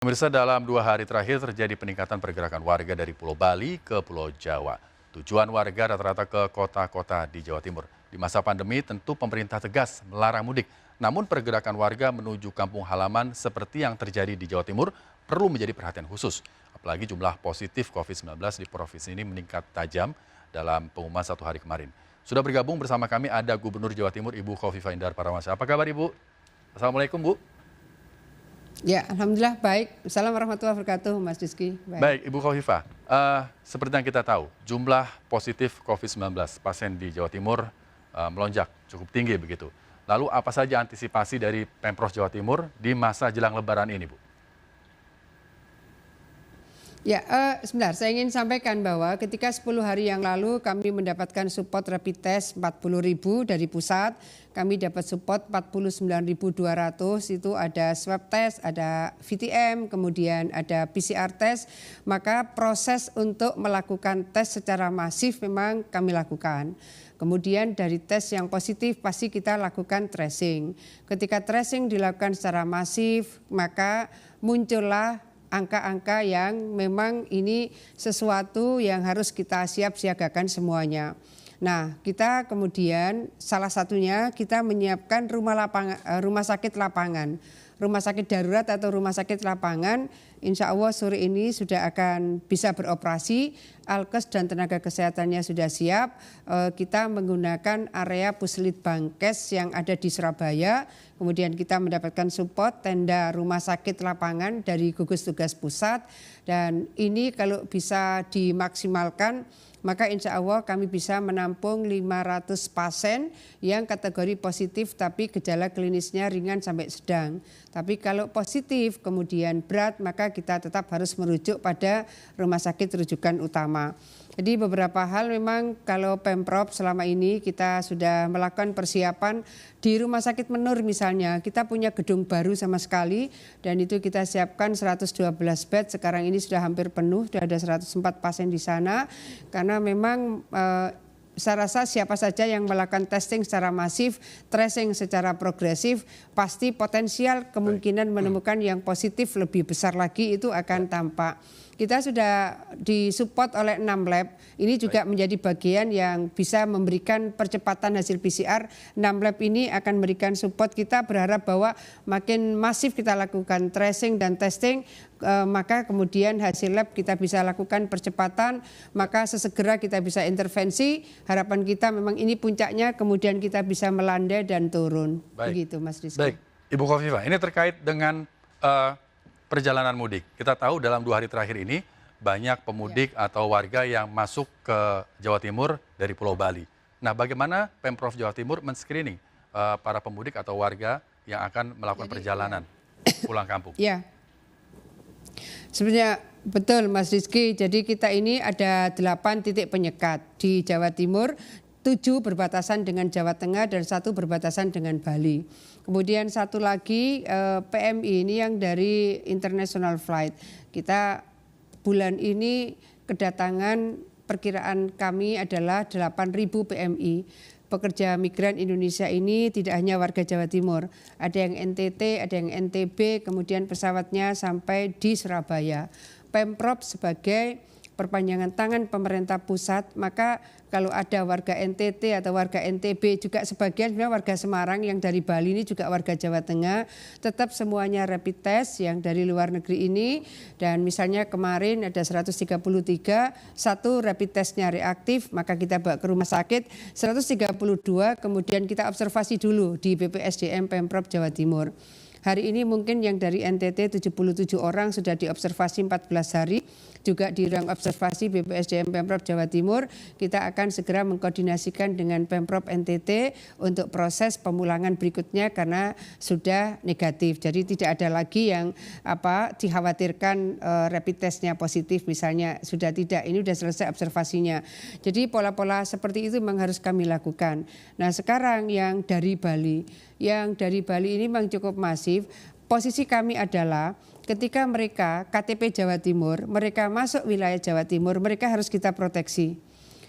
Pemirsa, dalam 2 hari terakhir terjadi peningkatan pergerakan warga dari Pulau Bali ke Pulau Jawa. Tujuan warga rata-rata ke kota-kota di Jawa Timur. Di masa pandemi tentu pemerintah tegas melarang mudik. Namun pergerakan warga menuju kampung halaman seperti yang terjadi di Jawa Timur perlu menjadi perhatian khusus. Apalagi jumlah positif COVID-19 di provinsi ini meningkat tajam dalam pengumuman 1 hari kemarin. Sudah bergabung bersama kami ada Gubernur Jawa Timur Ibu Khofifah Indar Parawansa. Apa kabar Ibu? Assalamualaikum Bu. Ya, alhamdulillah baik. Assalamualaikum warahmatullahi wabarakatuh, Mas Rizky. Baik, Ibu Khofifah, seperti yang kita tahu, jumlah positif COVID-19 pasien di Jawa Timur melonjak cukup tinggi begitu. Lalu apa saja antisipasi dari Pemprov Jawa Timur di masa jelang Lebaran ini, Bu? Ya, sebentar, saya ingin sampaikan bahwa ketika 10 hari yang lalu kami mendapatkan support rapid test 40.000 dari pusat, kami dapat support 49.200, itu ada swab test, ada VTM, kemudian ada PCR test, maka proses untuk melakukan tes secara masif memang kami lakukan. Kemudian dari tes yang positif pasti kita lakukan tracing. Ketika tracing dilakukan secara masif, maka muncullah angka-angka yang memang ini sesuatu yang harus kita siap-siagakan semuanya. Nah, kita kemudian salah satunya kita menyiapkan rumah sakit lapangan. Rumah sakit darurat atau rumah sakit lapangan, insya Allah sore ini sudah akan bisa beroperasi. Alkes dan tenaga kesehatannya sudah siap. Kita menggunakan area Puslitbangkes yang ada di Surabaya. Kemudian kita mendapatkan support tenda rumah sakit lapangan dari gugus tugas pusat. Dan ini kalau bisa dimaksimalkan, maka insya Allah kami bisa menampung 500 pasien yang kategori positif tapi gejala klinisnya ringan sampai sedang. Tapi kalau positif kemudian berat, maka kita tetap harus merujuk pada rumah sakit rujukan utama. Jadi beberapa hal memang kalau Pemprov selama ini kita sudah melakukan persiapan di Rumah Sakit Menur misalnya. Kita punya gedung baru sama sekali dan itu kita siapkan 112 bed. Sekarang ini sudah hampir penuh, sudah ada 104 pasien di sana. Karena memang saya rasa siapa saja yang melakukan testing secara masif, tracing secara progresif, pasti potensial kemungkinan menemukan yang positif lebih besar lagi itu akan tampak. Kita sudah disupport oleh 6 lab, ini juga menjadi bagian yang bisa memberikan percepatan hasil PCR. 6 lab ini akan memberikan support, kita berharap bahwa makin masif kita lakukan tracing dan testing, maka kemudian hasil lab kita bisa lakukan percepatan, maka sesegera kita bisa intervensi. Harapan kita memang ini puncaknya, kemudian kita bisa melandai dan turun. Baik. Begitu Mas Rizky. Baik, Ibu Khofifah, ini terkait dengan perjalanan mudik. Kita tahu dalam 2 hari terakhir ini banyak pemudik atau warga yang masuk ke Jawa Timur dari Pulau Bali. Nah, bagaimana Pemprov Jawa Timur men-screening para pemudik atau warga yang akan melakukan perjalanan pulang kampung? Ya, sebenarnya betul Mas Rizky. Jadi kita ini ada 8 titik penyekat di Jawa Timur. 7 berbatasan dengan Jawa Tengah dan 1 berbatasan dengan Bali. Kemudian 1 lagi PMI ini yang dari international flight. Kita bulan ini kedatangan perkiraan kami adalah 8.000 PMI. Pekerja migran Indonesia ini tidak hanya warga Jawa Timur. Ada yang NTT, ada yang NTB, kemudian pesawatnya sampai di Surabaya. Pemprov sebagai perpanjangan tangan pemerintah pusat, maka kalau ada warga NTT atau warga NTB, juga sebagian sebenarnya warga Semarang yang dari Bali ini juga warga Jawa Tengah, tetap semuanya rapid test yang dari luar negeri ini. Dan misalnya kemarin ada 133, 1 rapid testnya reaktif, maka kita bawa ke rumah sakit. 132 kemudian kita observasi dulu di BPSDM Pemprov Jawa Timur. Hari ini mungkin yang dari NTT 77 orang sudah diobservasi 14 hari. Juga di ruang observasi BPSDM Pemprov Jawa Timur, kita akan segera mengkoordinasikan dengan Pemprov NTT untuk proses pemulangan berikutnya karena sudah negatif. Jadi tidak ada lagi yang dikhawatirkan rapid testnya positif misalnya, sudah tidak, ini sudah selesai observasinya. Jadi pola-pola seperti itu memang harus kami lakukan. Nah sekarang yang dari Bali ini memang cukup masif. Posisi kami adalah ketika mereka KTP Jawa Timur, mereka masuk wilayah Jawa Timur, mereka harus kita proteksi.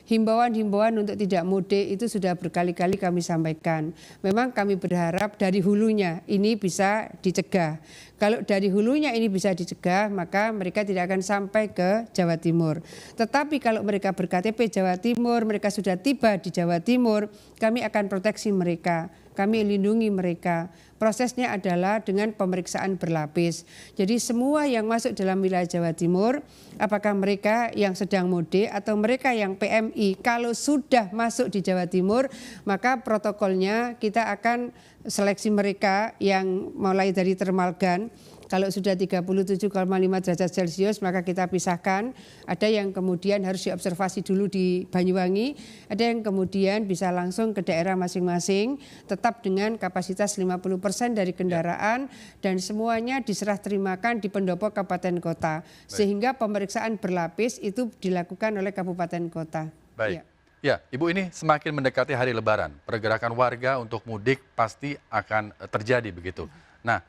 Himbauan-himbauan untuk tidak mudik itu sudah berkali-kali kami sampaikan. Memang kami berharap dari hulunya ini bisa dicegah. Kalau dari hulunya ini bisa dicegah, maka mereka tidak akan sampai ke Jawa Timur. Tetapi kalau mereka berKTP Jawa Timur, mereka sudah tiba di Jawa Timur, kami akan proteksi mereka, kami lindungi mereka. Prosesnya adalah dengan pemeriksaan berlapis. Jadi semua yang masuk dalam wilayah Jawa Timur, apakah mereka yang sedang mudik atau mereka yang PMI, kalau sudah masuk di Jawa Timur, maka protokolnya kita akan seleksi mereka yang mulai dari Termalgan. Kalau sudah 37,5 derajat Celcius maka kita pisahkan. Ada yang kemudian harus diobservasi dulu di Banyuwangi, ada yang kemudian bisa langsung ke daerah masing-masing, tetap dengan kapasitas 50% dari kendaraan dan semuanya diserah terimakan di pendopo kabupaten kota. Sehingga pemeriksaan berlapis itu dilakukan oleh kabupaten kota. Baik. Ya, Ibu, ini semakin mendekati hari Lebaran, pergerakan warga untuk mudik pasti akan terjadi begitu. Nah,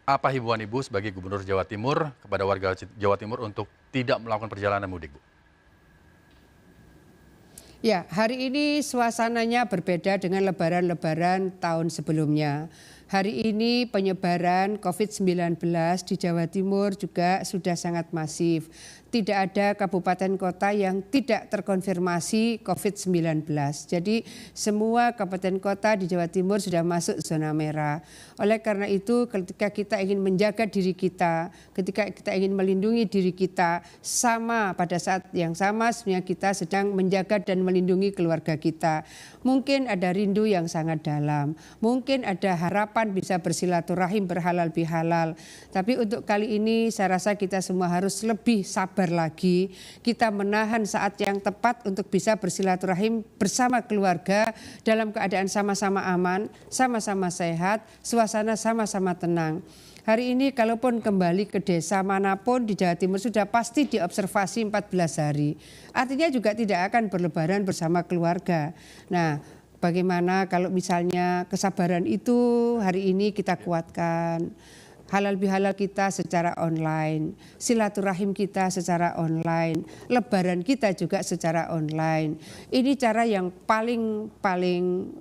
apa himbauan Ibu sebagai Gubernur Jawa Timur kepada warga Jawa Timur untuk tidak melakukan perjalanan mudik, Bu? Ya, hari ini suasananya berbeda dengan lebaran-lebaran tahun sebelumnya. Hari ini penyebaran COVID-19 di Jawa Timur juga sudah sangat masif. Tidak ada kabupaten kota yang tidak terkonfirmasi COVID-19. Jadi semua kabupaten kota di Jawa Timur sudah masuk zona merah. Oleh karena itu ketika kita ingin menjaga diri kita, ketika kita ingin melindungi diri kita, sama pada saat yang sama sebenarnya kita sedang menjaga dan melindungi keluarga kita. Mungkin ada rindu yang sangat dalam, mungkin ada harapan bisa bersilaturahim berhalal bihalal. Tapi untuk kali ini saya rasa kita semua harus lebih sabar lagi, kita menahan saat yang tepat untuk bisa bersilaturahim bersama keluarga dalam keadaan sama-sama aman, sama-sama sehat, suasana sama-sama tenang. Hari ini kalaupun kembali ke desa manapun di Jawa Timur sudah pasti diobservasi 14 hari. Artinya juga tidak akan berlebaran bersama keluarga. Nah, bagaimana kalau misalnya kesabaran itu hari ini kita kuatkan. Halal bihalal kita secara online, silaturahim kita secara online, lebaran kita juga secara online. Ini cara yang paling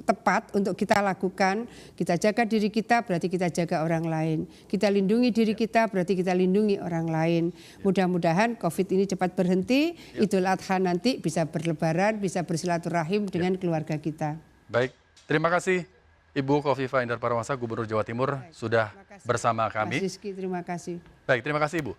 tepat untuk kita lakukan. Kita jaga diri kita berarti kita jaga orang lain. Kita lindungi diri kita berarti kita lindungi orang lain. Mudah-mudahan COVID ini cepat berhenti, Idul Adha nanti bisa berlebaran, bisa bersilaturahim dengan keluarga kita. Baik, terima kasih Ibu Khofifah Indar Parawangsa, Gubernur Jawa Timur, sudah bersama kami. Mas Rizky, terima kasih. Baik, terima kasih Ibu.